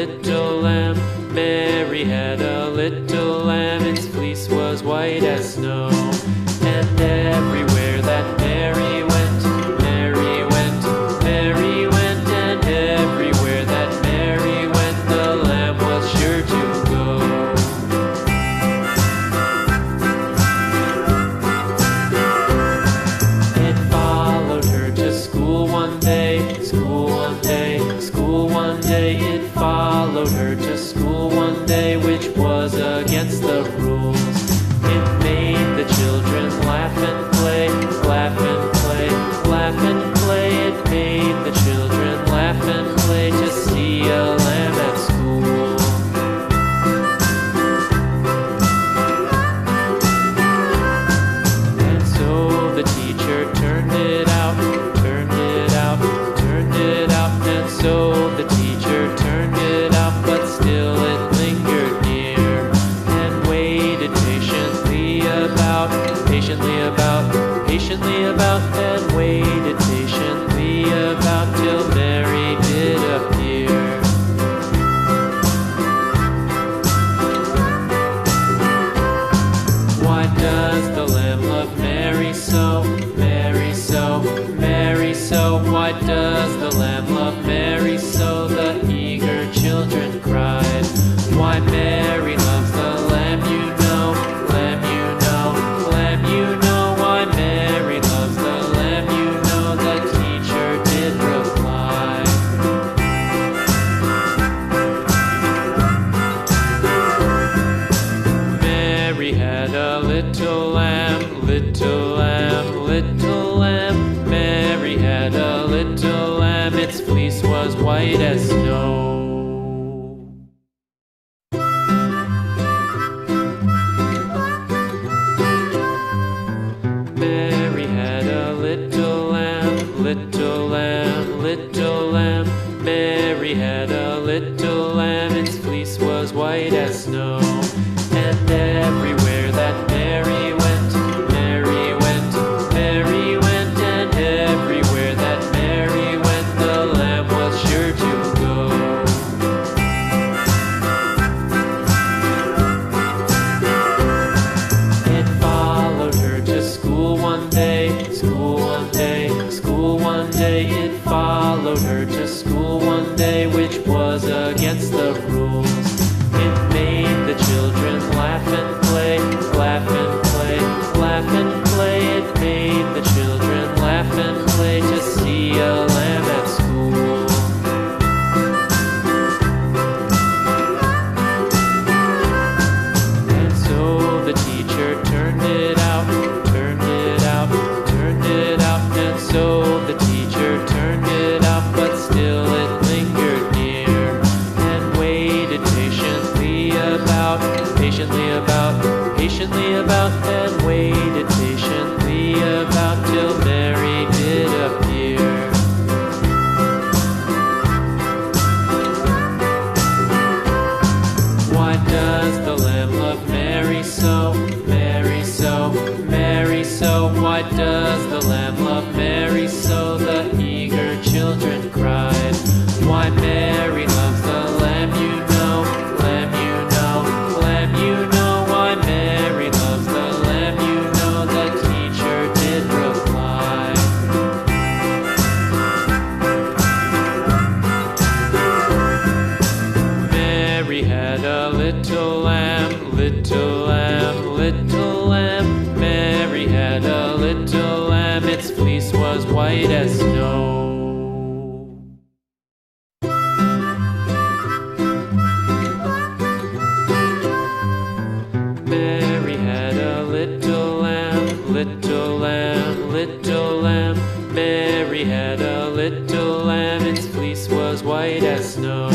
little lamb. Mary had a little lamb, its fleece was white as snow. And everywhere that Mary went, Mary went, Mary went, and everywhere that Mary went, the lamb was sure to go. It followed her to school one day, school one day, school one day. It followed her to school one day, which was against the rules. It made the children laugh and play, laugh and play, laugh and play. It made the children laugh and play to see a lamb at school. And so the teacher turned it out, turned it out, turned it out. And so the teacher turned it out, but still it lingered near and waited patiently about, and waited patiently about till Mary did appear. Why does the lamb love Mary so, Mary so, Mary so? Why does the lamb love Mary so? The eager children cried. Why Mary loves the lamb, you know, lamb, you know, lamb, you know. Why Mary loves the lamb, you know, the teacher did reply. Mary had a little lamb, little lamb, little lamb. Mary had a little lamb, its fleece was white as snow. Mary had a little lamb, little lamb, little lamb. Mary had a little lamb, its fleece was white as snow. And everywhere that Mary went, Mary went, Mary went, and everywhere that Mary went, the lamb was sure to go. It followed her to school one day, school one day, school one day. It followed her to school one day, which was against the rules. It made the children laugh and play, laugh and play, laugh and play. It made the children laugh and play to see a lamb at school. And so the teacher turned it out, turned it out, turned it out. And so the teacher turned it out, but still it lingered near and waited patiently about, and waited patiently about till Mary did appear. Why does the lamb love Mary so, Mary so, Mary so? Why does the lamb love Mary so? The eager children cried. Why Mary loves the lamb, you know, lamb, you know, lamb, you know. Why Mary loves the lamb, you know, the teacher did reply. Mary had a little lamb, little lamb, little lamb. Mary had a little lamb, its fleece was white as snow. Mary had a little lamb, little lamb, little lamb. Mary had a little lamb, its fleece was white as snow.